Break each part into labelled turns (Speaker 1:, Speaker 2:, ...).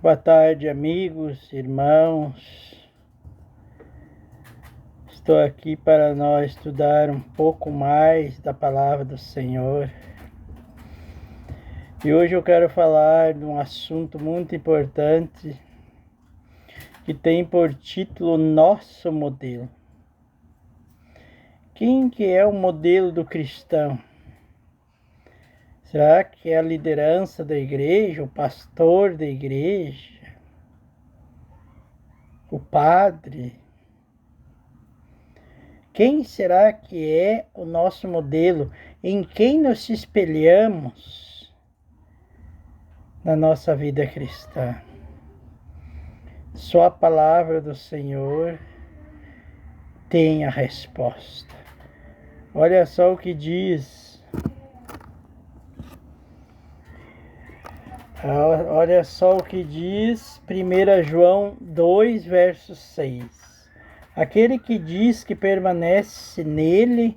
Speaker 1: Boa tarde, amigos, irmãos. Estou aqui para nós estudar um pouco mais da palavra do Senhor. E hoje eu quero falar de um assunto muito importante que tem por título Nosso Modelo. Quem que é o modelo do cristão? Será que é a liderança da igreja, o pastor da igreja, o padre? Quem será que é o nosso modelo? Em quem nos espelhamos na nossa vida cristã? Só a palavra do Senhor tem a resposta. Olha só o que diz. Olha só o que diz 1 João 2, verso 6. Aquele que diz que permanece nele,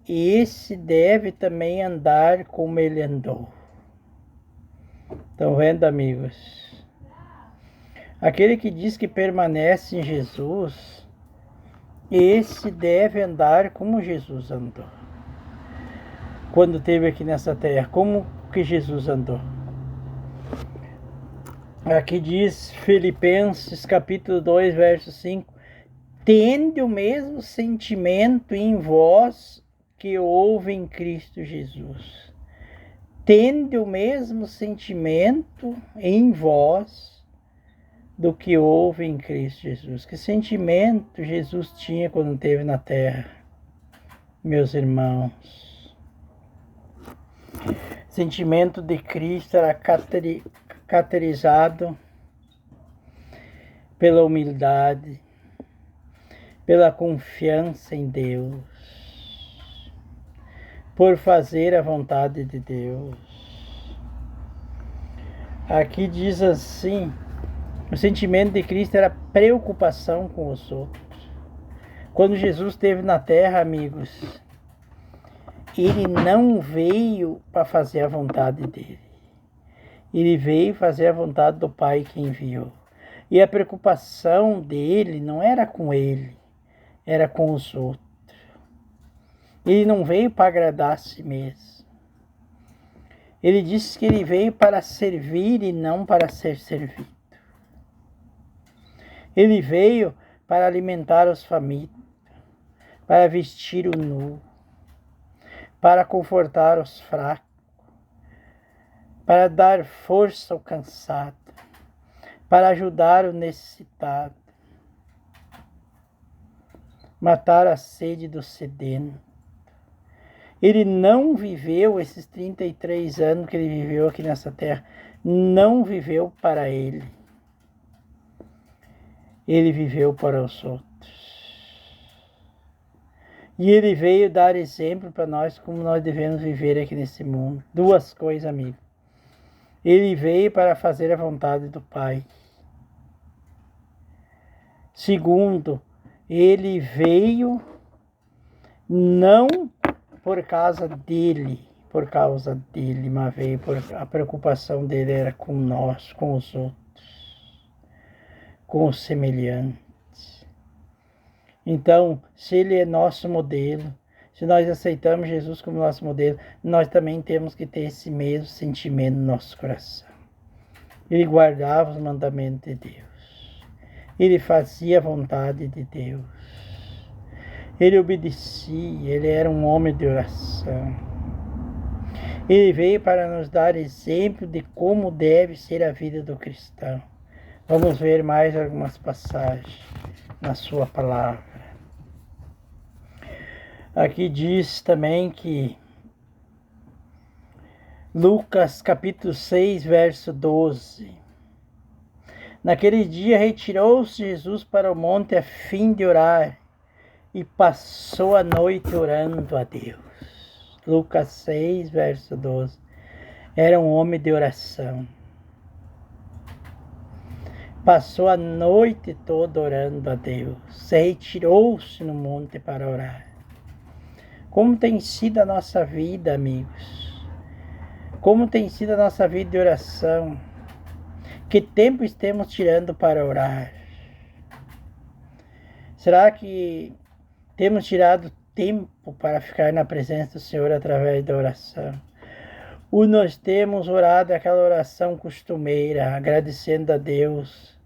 Speaker 1: esse deve também andar como ele andou. Estão vendo, amigos? Aquele que diz que permanece em Jesus, esse deve andar como Jesus andou. Quando esteve aqui nessa terra, como que Jesus andou? Aqui diz Filipenses capítulo 2, verso 5. Tende o mesmo sentimento em vós que houve em Cristo Jesus. Tende o mesmo sentimento em vós do que houve em Cristo Jesus. Que sentimento Jesus tinha quando esteve na terra, meus irmãos? O sentimento de Cristo era caracterizado pela humildade, pela confiança em Deus, por fazer a vontade de Deus. Aqui diz assim, o sentimento de Cristo era preocupação com os outros. Quando Jesus esteve na terra, amigos, ele não veio para fazer a vontade dele. Ele veio fazer a vontade do Pai que enviou. E a preocupação dele não era com ele, era com os outros. Ele não veio para agradar a si mesmo. Ele disse que ele veio para servir e não para ser servido. Ele veio para alimentar os famintos, para vestir o nu, para confortar os fracos, para dar força ao cansado, para ajudar o necessitado, matar a sede do sedento. Ele não viveu esses 33 anos que ele viveu aqui nessa terra, não viveu para ele. Ele viveu para os outros. E ele veio dar exemplo para nós como nós devemos viver aqui nesse mundo. Duas coisas, amigo. Ele veio para fazer a vontade do Pai. Segundo, ele veio não por causa dele, mas veio por a preocupação dele era com nós, com os outros, com os semelhantes. Então, se ele é nosso modelo, se nós aceitamos Jesus como nosso modelo, nós também temos que ter esse mesmo sentimento no nosso coração. Ele guardava os mandamentos de Deus. Ele fazia a vontade de Deus. Ele obedecia, ele era um homem de oração. Ele veio para nos dar exemplo de como deve ser a vida do cristão. Vamos ver mais algumas passagens na sua palavra. Aqui diz também que Lucas capítulo 6, verso 12. Naquele dia retirou-se Jesus para o monte a fim de orar e passou a noite orando a Deus. Lucas 6, verso 12. Era um homem de oração. Passou a noite toda orando a Deus. Retirou-se no monte para orar. Como tem sido a nossa vida, amigos? Como tem sido a nossa vida de oração? Que tempo estamos tirando para orar? Será que temos tirado tempo para ficar na presença do Senhor através da oração? Ou nós temos orado aquela oração costumeira, agradecendo a Deus,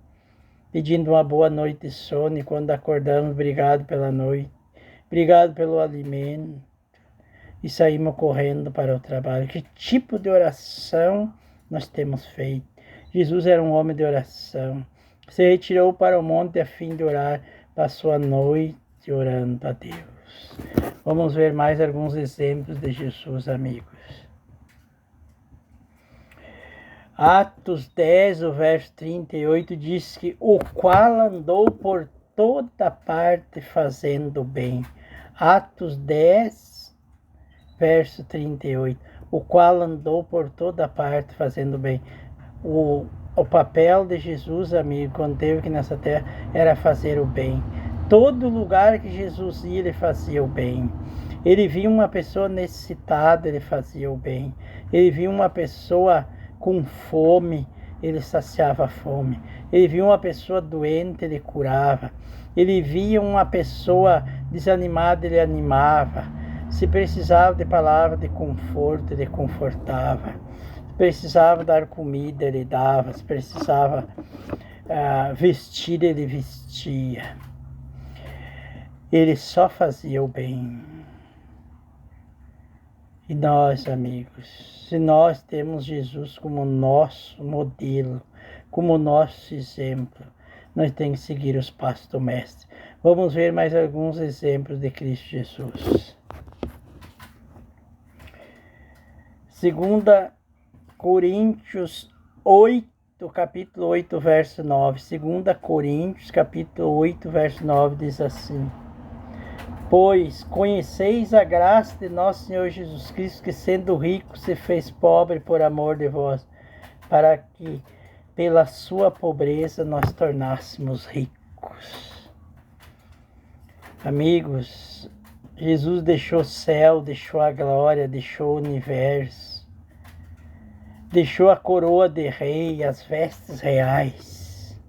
Speaker 1: pedindo uma boa noite de sono e quando acordamos, obrigado pela noite, obrigado pelo alimento e saímos correndo para o trabalho. Que tipo de oração nós temos feito? Jesus era um homem de oração. Se retirou para o monte a fim de orar, passou a noite orando a Deus. Vamos ver mais alguns exemplos de Jesus, amigos. Atos 10, o verso 38, diz que o qual andou por toda parte fazendo bem. Atos 10, verso 38, o qual andou por toda parte fazendo bem. O papel de Jesus, amigo, quando esteve aqui nessa terra, era fazer o bem. Todo lugar que Jesus ia, ele fazia o bem. Ele via uma pessoa necessitada, ele fazia o bem. Ele via uma pessoa com fome, ele saciava a fome. Ele via uma pessoa doente, ele curava. Ele via uma pessoa desanimada, ele animava. Se precisava de palavra de conforto, ele confortava. Se precisava dar comida, ele dava. Se precisava vestir, ele vestia. Ele só fazia o bem. E nós, amigos, se nós temos Jesus como nosso modelo, como nosso exemplo, nós temos que seguir os passos do Mestre. Vamos ver mais alguns exemplos de Cristo Jesus. 2 Coríntios 8, capítulo 8, verso 9. 2 Coríntios, capítulo 8, verso 9, diz assim: Pois conheceis a graça de nosso Senhor Jesus Cristo, que sendo rico se fez pobre por amor de vós, para que pela sua pobreza nós tornássemos ricos. Amigos, Jesus deixou o céu, deixou a glória, deixou o universo, deixou a coroa de rei, as vestes reais,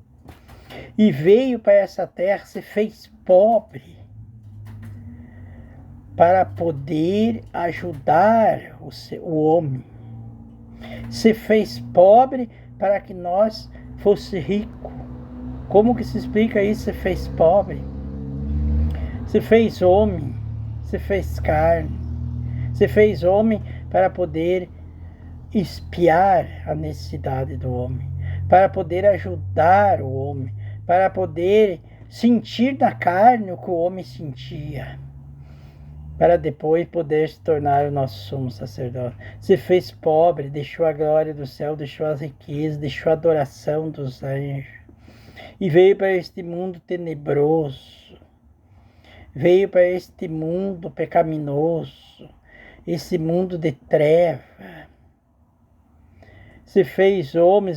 Speaker 1: e veio para essa terra, se fez pobre, para poder ajudar o homem. Se fez pobre para que nós fosse rico. Como que se explica isso? Se fez pobre. Se fez homem. Se fez carne. Se fez homem para poder espiar a necessidade do homem. Para poder ajudar o homem. Para poder sentir na carne o que o homem sentia. Para depois poder se tornar o nosso sumo sacerdote. Se fez pobre, deixou a glória do céu, deixou as riquezas, deixou a adoração dos anjos. E veio para este mundo tenebroso. Veio para este mundo pecaminoso. Esse mundo de treva. Se fez homem,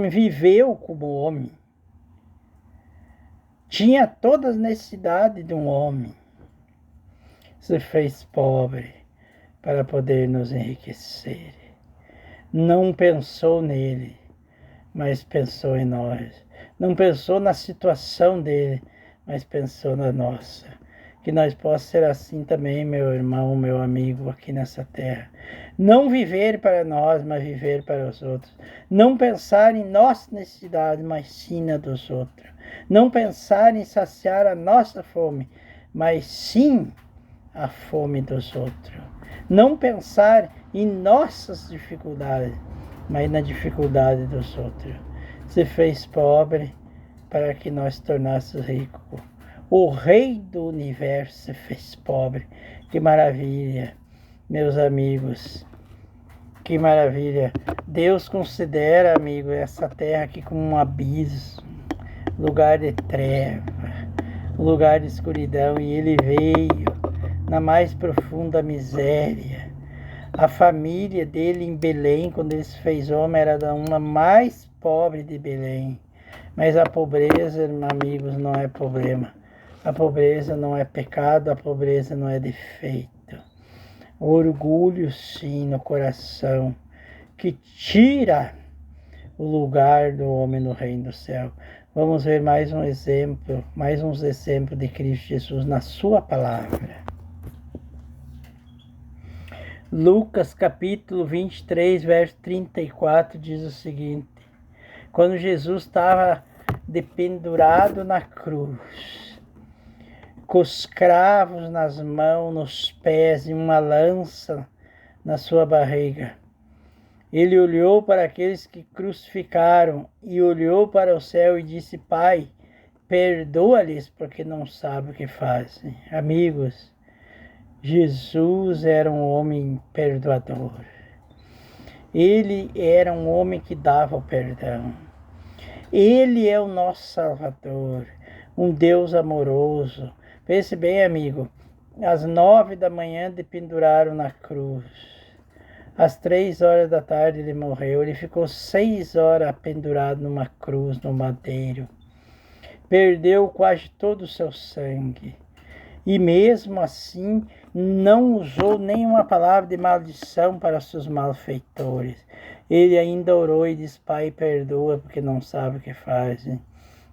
Speaker 1: viveu como homem. Tinha todas as necessidades de um homem. Se fez pobre para poder nos enriquecer. Não pensou nele, mas pensou em nós. Não pensou na situação dele, mas pensou na nossa. Que nós possamos ser assim também, meu irmão, meu amigo, aqui nessa terra. Não viver para nós, mas viver para os outros. Não pensar em nossa necessidade, mas sim na dos outros. Não pensar em saciar a nossa fome, mas sim a fome dos outros. Não pensar em nossas dificuldades, mas na dificuldade dos outros. Se fez pobre para que nós tornássemos ricos. O Rei do Universo se fez pobre. Que maravilha, meus amigos. Que maravilha. Deus considera, amigo, essa terra aqui como um abismo, lugar de treva, lugar de escuridão. E Ele veio na mais profunda miséria. A família dele em Belém, quando ele se fez homem, era da uma mais pobre de Belém. Mas a pobreza, amigos, não é problema. A pobreza não é pecado, a pobreza não é defeito. O orgulho, sim, no coração, que tira o lugar do homem no reino do céu. Vamos ver mais um exemplo, mais uns exemplos de Cristo Jesus na sua palavra. Lucas capítulo 23, verso 34 diz o seguinte: quando Jesus estava dependurado na cruz, com os cravos nas mãos, nos pés e uma lança na sua barriga, ele olhou para aqueles que crucificaram e olhou para o céu e disse: Pai, perdoa-lhes porque não sabem o que fazem. Amigos, Jesus era um homem perdoador. Ele era um homem que dava o perdão. Ele é o nosso Salvador, um Deus amoroso. Pense bem, amigo, às 9 da manhã penduraram na cruz. Às 3 horas da tarde ele morreu. Ele ficou 6 horas pendurado numa cruz, no madeiro. Perdeu quase todo o seu sangue. E mesmo assim, não usou nenhuma palavra de maldição para seus malfeitores. Ele ainda orou e disse: Pai, perdoa, porque não sabe o que fazem.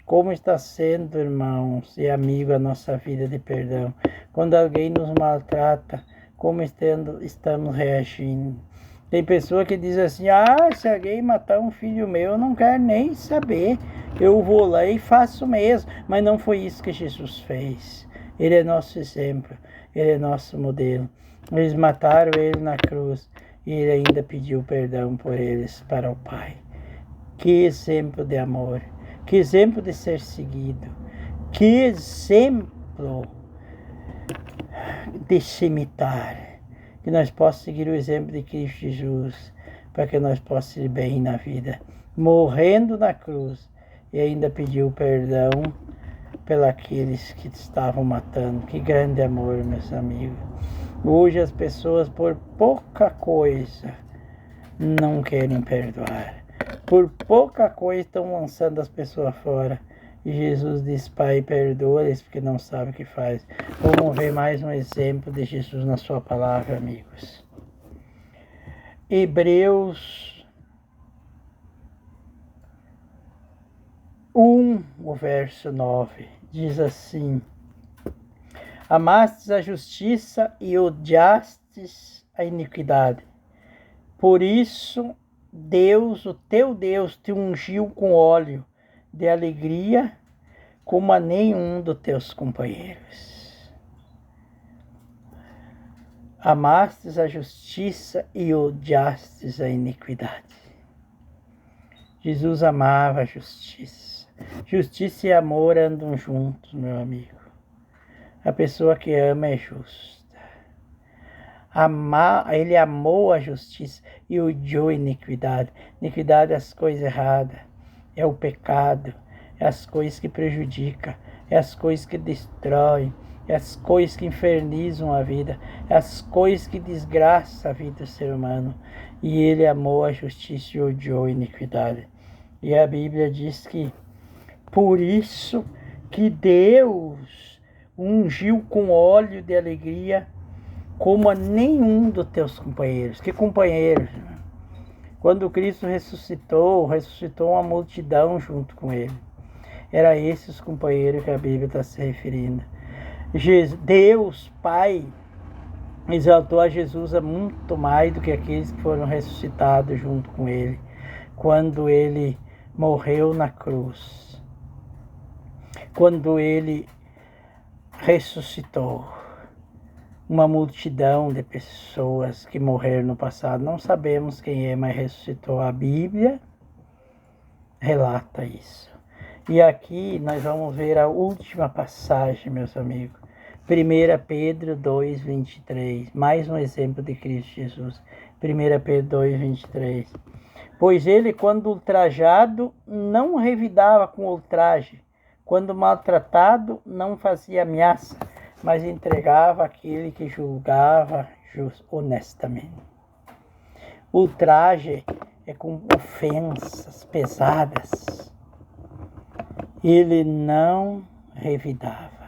Speaker 1: Como está sendo, irmãos e amigos, a nossa vida de perdão? Quando alguém nos maltrata, como estamos reagindo? Tem pessoa que diz assim: se alguém matar um filho meu, eu não quero nem saber. Eu vou lá e faço mesmo. Mas não foi isso que Jesus fez. Ele é nosso exemplo, ele é nosso modelo. Eles mataram ele na cruz e ele ainda pediu perdão por eles para o Pai. Que exemplo de amor, que exemplo de ser seguido, que exemplo de se imitar. Que nós possamos seguir o exemplo de Cristo Jesus, para que nós possamos ir bem na vida, morrendo na cruz e ainda pediu perdão pelos que estavam matando. Que grande amor, meus amigos. Hoje as pessoas, por pouca coisa, não querem perdoar. Por pouca coisa estão lançando as pessoas fora. E Jesus diz: Pai, perdoa-lhes porque não sabem o que faz. Vamos ver mais um exemplo de Jesus na sua palavra, amigos. Hebreus 1, o verso 9, diz assim: Amastes a justiça e odiastes a iniquidade. Por isso, Deus, o teu Deus, te ungiu com óleo de alegria, como a nenhum dos teus companheiros. Amastes a justiça e odiastes a iniquidade. Jesus amava a justiça. Justiça e amor andam juntos, meu amigo. A pessoa que ama é justa. Ele amou a justiça e odiou a iniquidade. Iniquidade é as coisas erradas, é o pecado, é as coisas que prejudicam, é as coisas que destroem, é as coisas que infernizam a vida, é as coisas que desgraçam a vida do ser humano. E ele amou a justiça e odiou a iniquidade. E a Bíblia diz que por isso que Deus ungiu com óleo de alegria como a nenhum dos teus companheiros. Que companheiros? Quando Cristo ressuscitou uma multidão junto com ele. Era esses os companheiros que a Bíblia está se referindo. Deus, Pai, exaltou a Jesus a muito mais do que aqueles que foram ressuscitados junto com ele, quando ele morreu na cruz. Quando ele ressuscitou, uma multidão de pessoas que morreram no passado, não sabemos quem é, mas ressuscitou. A Bíblia relata isso. E aqui nós vamos ver a última passagem, meus amigos. 1 Pedro 2, 23. Mais um exemplo de Cristo Jesus. 1 Pedro 2, 23. Pois ele, quando ultrajado, não revidava com ultraje. Quando maltratado, não fazia ameaça, mas entregava aquele que julgava honestamente. Ultraje é com ofensas pesadas. Ele não revidava.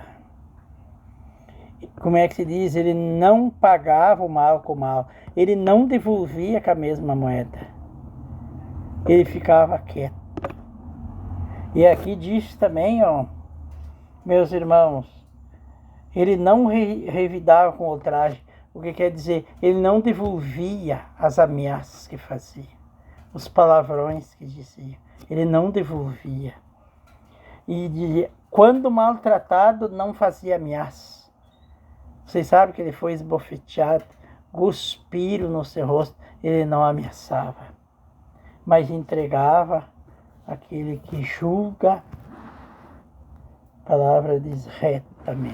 Speaker 1: Como é que se diz? Ele não pagava o mal com o mal. Ele não devolvia com a mesma moeda. ele ficava quieto. E aqui diz também, ó, meus irmãos, ele não revidava com ultraje. O que quer dizer? Ele não devolvia as ameaças que fazia, os palavrões que dizia. Ele não devolvia. E quando maltratado, não fazia ameaça. Vocês sabem que ele foi esbofeteado, cuspiram no seu rosto, ele não ameaçava, mas entregava aquele que julga, a palavra diz retamente.